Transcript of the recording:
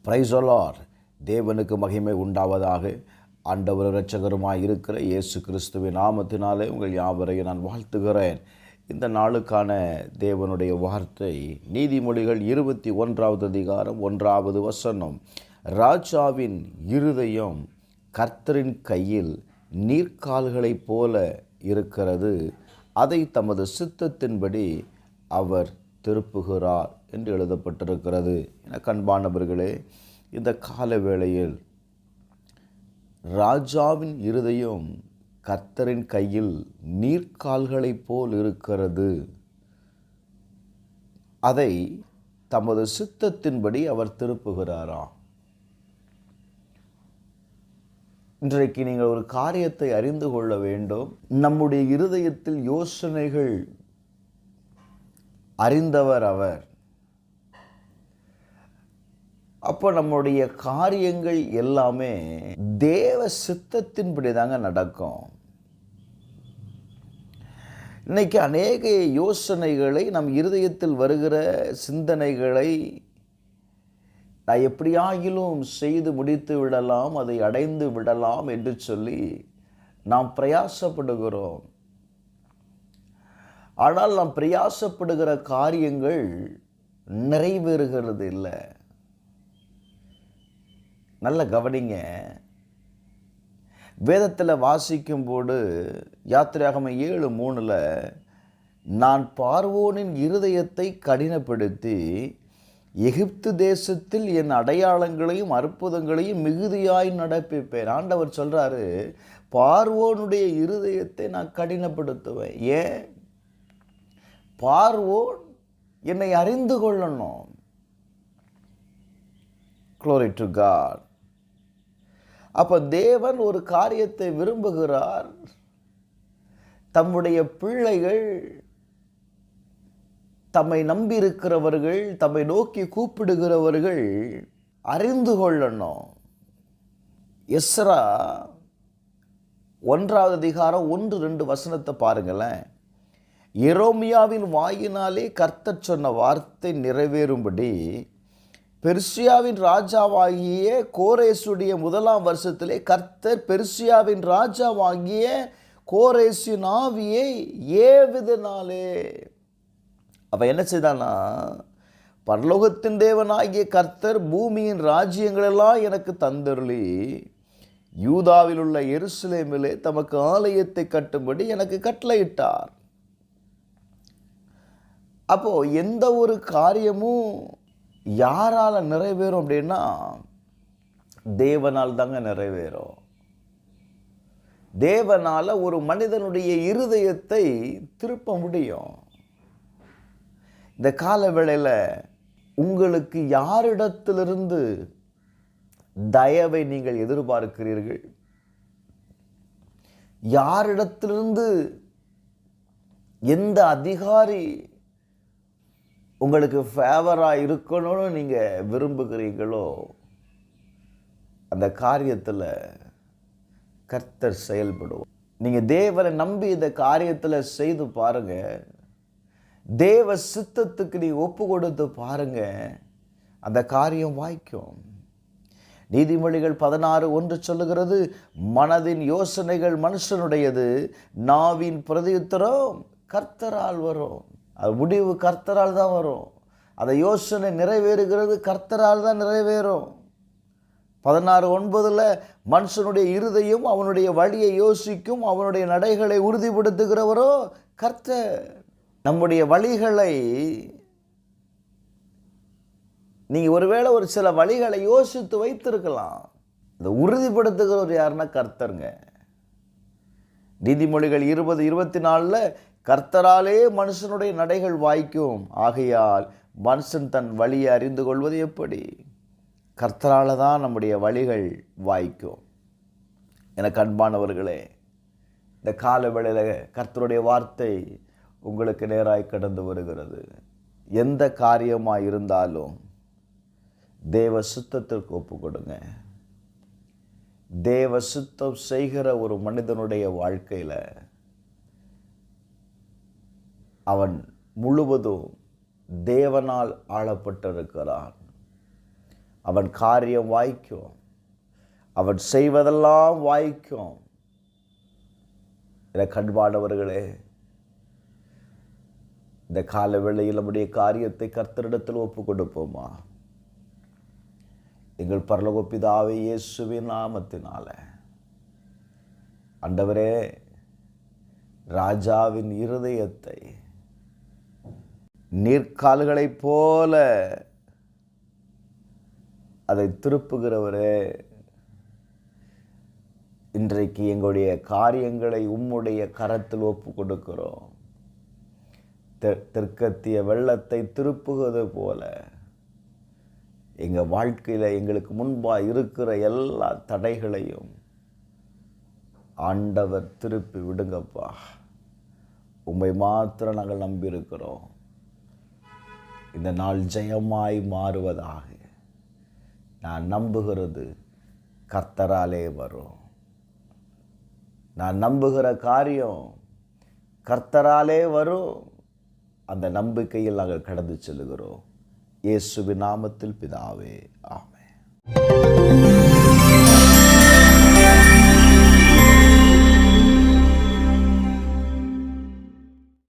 Praise the Lord. தேவனுக்கு மகிமை உண்டாவதாக. ஆண்டவர் இரட்சகருமாய் இருக்கிற இயேசு கிறிஸ்துவின் நாமத்தினாலே உங்கள் யாவரையும் நான் வாழ்த்துகிறேன். இந்த நாளுக்கான தேவனுடைய வார்த்தை நீதிமொழிகள் 21வது அதிகாரம் 1வது வசனம். ராஜாவின் இருதயம் கர்த்தரின் கையில் நீர்க்கால்களைப் போல இருக்கிறது, அதை தமது சித்தத்தின்படி அவர் திருப்புகிறார் என்று எழுதப்பட்டிருக்கிறது. என கண்பானவர்களே, இந்த கால வேளையில் ராஜாவின் இருதயம் கர்த்தரின் கையில் நீர்க்கால்களைப் போல் இருக்கிறது, அதை தமது சித்தத்தின்படி அவர் திருப்புகிறாராம். இன்றைக்கு நீங்கள் ஒரு காரியத்தை அறிந்து கொள்ள வேண்டும். நம்முடைய இருதயத்தில் யோசனைகள் அறிந்தவர் அவர். அப்போ நம்முடைய காரியங்கள் எல்லாமே தேவ சித்தத்தின்படி தாங்க நடக்கும். இன்னைக்கு அநேக யோசனைகளை, நம் இருதயத்தில் வருகிற சிந்தனைகளை நான் எப்படியாகிலும் செய்து முடித்து விடலாம், அதை அடைந்து விடலாம் என்று சொல்லி நாம் பிரயாசப்படுகிறோம். ஆனால் நாம் பிரயாசப்படுகிற காரியங்கள் நிறைவேறுகிறது இல்லை. நல்ல கவனிங்க. வேதத்தில் வாசிக்கும்போது யாத்திராகமம் 7:3 நான் பார்வோனின் இருதயத்தை கடினப்படுத்தி எகிப்து தேசத்தில் என் அடையாளங்களையும் அற்புதங்களையும் மிகுதியாய் நடப்பிப்பேன். ஆண்டவர் சொல்றாரு, பார்வோனுடைய இருதயத்தை நான் கடினப்படுத்துவேன். ஏன்? பார்வோன் என்னை அறிந்து கொள்ளணும். Glory to God. அப்ப தேவன் ஒரு காரியத்தை விரும்புகிறார். தம்முடைய பிள்ளைகள், தம்மை நம்பி இருக்கிறவர்கள், தம்மை நோக்கி கூப்பிடுகிறவர்கள் அறிந்து கொள்ளணும். எஸ்ரா 1வது அதிகாரம் 1-2 வசனத்தை பாருங்களேன். எரேமியாவின் வாயினாலே கர்த்தர் சொன்ன வார்த்தை நிறைவேறும்படி பெர்சியாவின் ராஜாவாகிய கோரேசுடைய 1ஆம் வருஷத்திலே கர்த்தர் பெர்சியாவின் ராஜாவாகிய கோரேசின் ஆவியை ஏவிதனாலே. அப்ப என்ன செய்தானா, பரலோகத்தின் தேவனாகிய கர்த்தர் பூமியின் ராஜ்யங்களெல்லாம் எனக்கு தந்தருளி யூதாவில் உள்ள எருசலேமிலே தமக்கு ஆலயத்தை கட்டும்படி எனக்கு கட்டளையிட்டார். அப்போ எந்த ஒரு காரியமும் யாரால நிறைவேறும் அப்படின்னா தேவனால் தாங்க நிறைவேறும். தேவனால ஒரு மனிதனுடைய இருதயத்தை திருப்ப முடியும். இந்த கால வேளையில் உங்களுக்கு யாரிடத்திலிருந்து தயவை நீங்கள் எதிர்பார்க்கிறீர்கள்? யாரிடத்திலிருந்து, எந்த அதிகாரி உங்களுக்கு ஃபேவராக இருக்கணும்னு நீங்கள் விரும்புகிறீங்களோ அந்த காரியத்தில் கர்த்தர் செயல்படுவோம். நீங்கள் தேவனை நம்பி இந்த காரியத்தில் செய்து பாருங்க. தேவ சித்தத்துக்கு நீ ஒப்பு கொடுத்து பாருங்க, அந்த காரியம் வாய்க்கும். நீதிமொழிகள் 16:1 சொல்லுகிறது, மனதின் யோசனைகள் மனுஷனுடையது, நாவின் பிரதியுத்தரம் கர்த்தரால் வரும். அது முடிவு கர்த்தரால் தான் வரும். அந்த யோசனை நிறைவேறுகிறது கர்த்தரால் தான் நிறைவேறும். 16:9 மனுஷனுடைய இருதயம் அவனுடைய வழியை யோசிக்கும், அவனுடைய நடைகளை உறுதிப்படுத்துகிறவரோ கர்த்தர். நம்முடைய வழிகளை நீங்கள் ஒருவேளை ஒரு சில வழிகளை யோசித்து வைத்திருக்கலாம். அதை உறுதிப்படுத்துகிறவர் யாருன்னா கர்த்தருங்க. நீதிமொழிகள் 20:24 கர்த்தராலே மனுஷனுடைய நடைகள் வாய்க்கும், ஆகையால் மனுஷன் தன் வழியை அறிந்து கொள்வது எப்படி? கர்த்தரால தான் நம்முடைய வழிகள் வாய்க்கும். எனக்கு அன்பானவர்களே, இந்த கால வேளையில் கர்த்தருடைய வார்த்தை உங்களுக்கு நேராய் கடந்து வருகிறது. எந்த காரியமாக இருந்தாலும் தேவ சித்தத்திற்கு ஒப்பு கொடுங்க. தேவ சித்தம் செய்கிற ஒரு மனிதனுடைய வாழ்க்கையில் அவன் முழுவதும் தேவனால் ஆளப்பட்டிருக்கிறான். அவன் காரியம் வாய்க்கும். அவன் செய்வதெல்லாம் வாய்க்கும். என கண்பானவர்களே, இந்த கால வேளையில் நம்முடைய காரியத்தை கர்த்தரிடத்தில் ஒப்பு கொடுப்போமா? எங்கள் பரலோக பிதாவே, இயேசுவின் நாமத்தினால ஆண்டவரே, ராஜாவின் இருதயத்தை நீர்க்கால்களைப் போல அதை திருப்புகிறவரே, இன்றைக்கு எங்களுடைய காரியங்களை உம்முடைய கரத்தில் ஒப்பு கொடுக்கிறோம். தெற்கத்திய வெள்ளத்தை திருப்புகிறது போல எங்கள் வாழ்க்கையில் எங்களுக்கு முன்பாக இருக்கிற எல்லா தடைகளையும் ஆண்டவர் திருப்பி விடுங்கப்பா. உம்மை மாத்திரம் நாங்கள் நம்பியிருக்கிறோம். இந்த நாள் ஜெயமாய் மாறுவதாக. நான் நம்புகிறது கர்த்தராலே வரும். நான் நம்புகிற காரியம் கர்த்தராலே வரும். அந்த நம்பிக்கையில் நாங்கள் கடந்து செல்கிறோம். இயேசுவின் நாமத்தில் பிதாவே, ஆமென்.